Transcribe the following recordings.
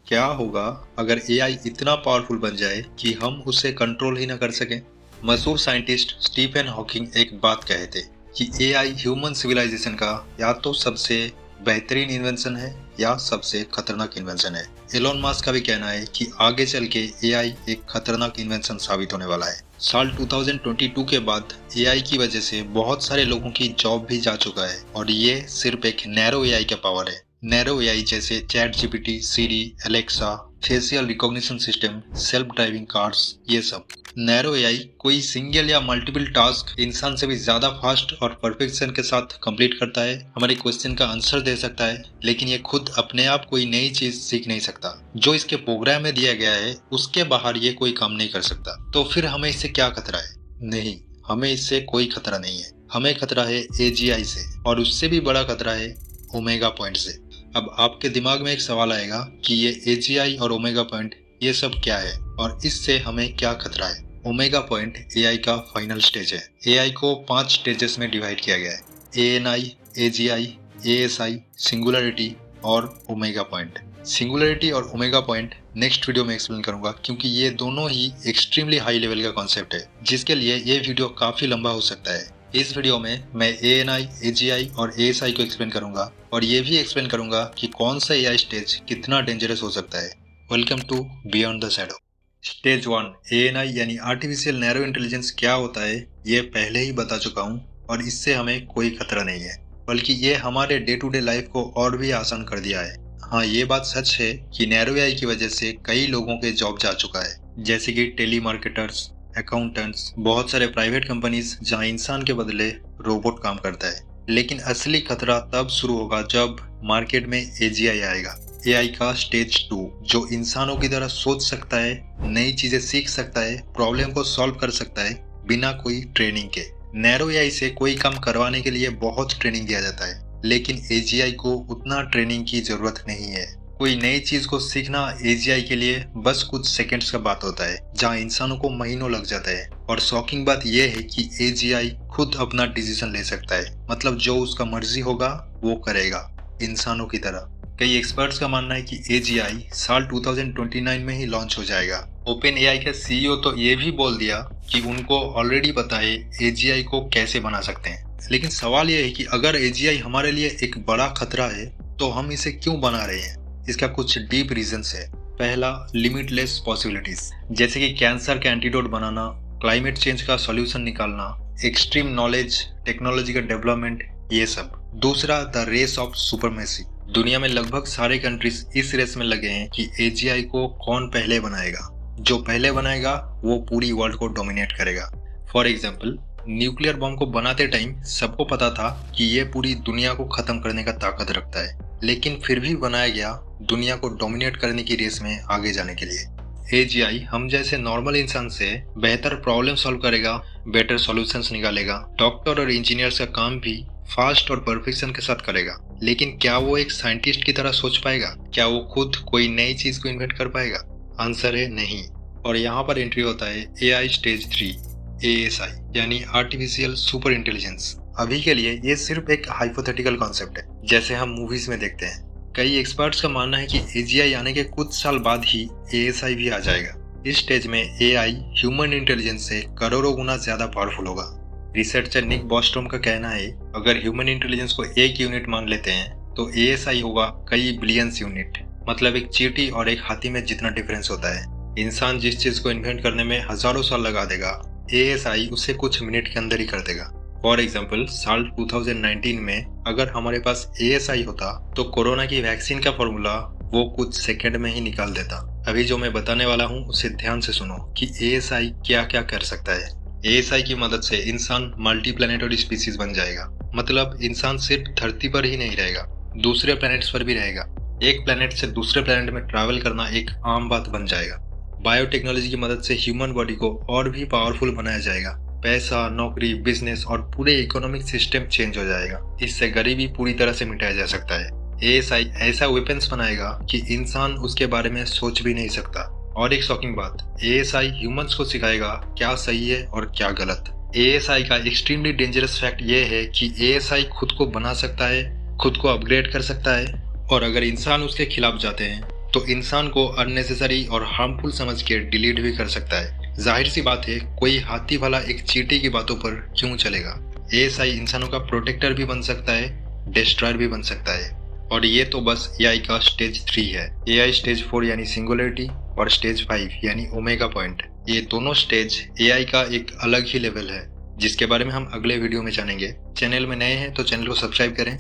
क्या होगा अगर एआई इतना पावरफुल बन जाए कि हम उसे कंट्रोल ही ना कर सकें? मशहूर साइंटिस्ट स्टीफन हॉकिंग एक बात कहे थे कि एआई ह्यूमन सिविलाइजेशन का या तो सबसे बेहतरीन इन्वेंशन है या सबसे खतरनाक इन्वेंशन है। एलोन मस्क का भी कहना है कि आगे चल के एआई एक खतरनाक इन्वेंशन साबित होने वाला है। साल 2022 के बाद एआई की वजह से बहुत सारे लोगों की जॉब भी जा चुका है और ये सिर्फ एक नैरो एआई का पावर है। नैरो एआई जैसे chat GPT, Siri, Alexa, facial recognition system, self driving cars, ये सब। नैरो एआई कोई सिंगल या मल्टीपल टास्क इंसान से भी ज्यादा फास्ट और परफेक्शन के साथ कंप्लीट करता है, हमारे क्वेश्चन का आंसर दे सकता है, लेकिन ये खुद अपने आप कोई नई चीज सीख नहीं सकता। जो इसके प्रोग्राम में दिया गया है उसके बाहर ये कोई काम नहीं कर सकता। तो फिर हमें इससे क्या खतरा है? नहीं, हमें इससे कोई खतरा नहीं है। हमें खतरा है एजीआई से, और उससे भी बड़ा खतरा है ओमेगा पॉइंट से। अब आपके दिमाग में एक सवाल आएगा कि ये एजीआई और ओमेगा पॉइंट ये सब क्या है और इससे हमें क्या खतरा है। ओमेगा पॉइंट एआई का फाइनल स्टेज है। एआई को 5 स्टेजेस में डिवाइड किया गया है: एएनआई, एजीआई, एएसआई, सिंगुलरिटी और ओमेगा पॉइंट। सिंगुलरिटी और ओमेगा पॉइंट नेक्स्ट वीडियो में एक्सप्लेन करूंगा, क्योंकि ये दोनों ही एक्सट्रीमली हाई लेवल का कॉन्सेप्ट है, जिसके लिए ये वीडियो काफी लंबा हो सकता है। इस वीडियो में मैं एएनआई, एजीआई और एएसआई को एक्सप्लेन करूंगा और ये भी एक्सप्लेन करूंगा कि कौन सा एआई स्टेज कितना डेंजरस हो सकता है। Welcome to beyond the shadow. Stage 1 ANI यानी आर्टिफिशियल नैरो इंटेलिजेंस क्या होता है ये पहले ही बता चुका हूँ, और इससे हमें कोई खतरा नहीं है, बल्कि ये हमारे डे टू डे लाइफ को और भी आसान कर दिया है। हाँ, ये बात सच है कि नैरो एआई की वजह से कई लोगों के जॉब जा चुका है, जैसे कि टेली मार्केटर्स, अकाउंटेंट्स, बहुत सारे प्राइवेट कंपनीज जहां इंसान के बदले रोबोट काम करता है। लेकिन असली खतरा तब शुरू होगा जब मार्केट में एजीआई आएगा। एआई का स्टेज 2 जो इंसानों की तरह सोच सकता है, नई चीजें सीख सकता है, प्रॉब्लम को सॉल्व कर सकता है बिना कोई ट्रेनिंग के। नैरो एआई से कोई काम करवाने के लिए बहुत ट्रेनिंग दिया जाता है, लेकिन एजीआई को उतना ट्रेनिंग की जरूरत नहीं है। कोई नई चीज को सीखना एजीआई के लिए बस कुछ सेकंड्स का बात होता है, जहां इंसानों को महीनों लग जाता है। और शॉकिंग बात यह है कि एजीआई खुद अपना डिसीजन ले सकता है, मतलब जो उसका मर्जी होगा वो करेगा, इंसानों की तरह। कई एक्सपर्ट्स का मानना है कि एजीआई साल 2029 में ही लॉन्च हो जाएगा। ओपन एआई के सीईओ तो ये भी बोल दिया कि उनको ऑलरेडी पता है एजीआई को कैसे बना सकते हैं। लेकिन सवाल यह है कि अगर एजीआई हमारे लिए एक बड़ा खतरा है तो हम इसे क्यों बना रहे हैं? इसका कुछ डीप रीजंस है। पहला, लिमिटलेस पॉसिबिलिटीज, जैसे कि कैंसर का एंटीडोट बनाना, क्लाइमेट चेंज का सॉल्यूशन निकालना, एक्सट्रीम नॉलेज, टेक्नोलॉजी का डेवलपमेंट, ये सब। दूसरा, द रेस ऑफ सुपरमेसी, दुनिया में लगभग सारे कंट्रीज इस रेस में लगे हैं कि एजीआई को कौन पहले बनाएगा। जो पहले बनाएगा वो पूरी वर्ल्ड को डोमिनेट करेगा। फॉर एग्जाम्पल, न्यूक्लियर बम को बनाते टाइम सबको पता था कि ये पूरी दुनिया को खत्म करने का ताकत रखता है, लेकिन फिर भी बनाया गया दुनिया को डोमिनेट करने की रेस में आगे जाने के लिए। एजीआई हम जैसे नॉर्मल इंसान से बेहतर प्रॉब्लम सॉल्व करेगा, बेटर सॉल्यूशंस निकालेगा, डॉक्टर और इंजीनियर्स का काम भी फास्ट और परफेक्शन के साथ करेगा। लेकिन क्या वो एक साइंटिस्ट की तरह सोच पाएगा? क्या वो खुद कोई नई चीज को इन्वेंट कर पाएगा? आंसर है नहीं। और यहाँ पर एंट्री होता है एआई स्टेज 3 एएसआई यानी आर्टिफिशियल सुपर इंटेलिजेंस। अभी के लिए ये सिर्फ एक हाइपोथेटिकल कॉन्सेप्ट है, जैसे हम मूवीज में देखते हैं। कई एक्सपर्ट्स का मानना है कि एजीआई आने के कुछ साल बाद ही एएसआई भी आ जाएगा। इस स्टेज में एआई ह्यूमन इंटेलिजेंस से करोड़ों गुना ज्यादा पावरफुल होगा। रिसर्चर निक बॉस्ट्रोम का कहना है, अगर ह्यूमन इंटेलिजेंस को एक यूनिट मान लेते हैं तो एएसआई होगा कई बिलियंस यूनिट, मतलब एक चींटी और एक हाथी में जितना डिफरेंस होता है। इंसान जिस चीज को इन्वेंट करने में हजारों साल लगा देगा, एएसआई उसे कुछ मिनट के अंदर ही कर देगा। फॉर एग्जाम्पल, साल 2019 में अगर हमारे पास एएसआई होता तो कोरोना की वैक्सीन का फॉर्मूला वो कुछ सेकंड में ही निकाल देता। अभी जो मैं बताने वाला हूँ उसे ध्यान से सुनो कि एएसआई क्या क्या कर सकता है। एएसआई की मदद से इंसान मल्टी प्लैनेटरी स्पीसीज बन जाएगा, मतलब इंसान सिर्फ धरती पर ही नहीं रहेगा, दूसरे प्लैनेट्स पर भी रहेगा। एक प्लैनेट से दूसरे प्लैनेट में ट्रैवल करना एक आम बात बन जाएगा। बायोटेक्नोलॉजी की मदद से ह्यूमन बॉडी को और भी पावरफुल बनाया जाएगा। पैसा, नौकरी, बिजनेस और पूरे इकोनॉमिक सिस्टम चेंज हो जाएगा। इससे गरीबी पूरी तरह से मिटाया जा सकता है। एएसआई ऐसा वेपन्स बनाएगा कि इंसान उसके बारे में सोच भी नहीं सकता। और एक शॉकिंग बात, एएसआई ह्यूमंस को सिखाएगा क्या सही है और क्या गलत। एएसआई का एक्सट्रीमली डेंजरस फैक्ट ये है कि एएसआई खुद को बना सकता है, खुद को अपग्रेड कर सकता है, और अगर इंसान उसके खिलाफ जाते हैं तो इंसान को अननेसेसरी और हार्मफुल समझ के डिलीट भी कर सकता है। जाहिर सी बात है, कोई हाथी वाला एक चींटी की बातों पर क्यों चलेगा। एएसआई इंसानों का प्रोटेक्टर भी बन सकता है, डिस्ट्रॉयर भी बन सकता है। और ये तो बस एआई का स्टेज 3 है। एआई स्टेज 4 यानी सिंगुलरिटी और स्टेज 5 यानी ओमेगा पॉइंट, ये दोनों स्टेज एआई का एक अलग ही लेवल है, जिसके बारे में हम अगले वीडियो में जानेंगे। चैनल में नए हैं तो चैनल को सब्सक्राइब करें।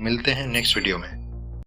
मिलते हैं नेक्स्ट वीडियो में।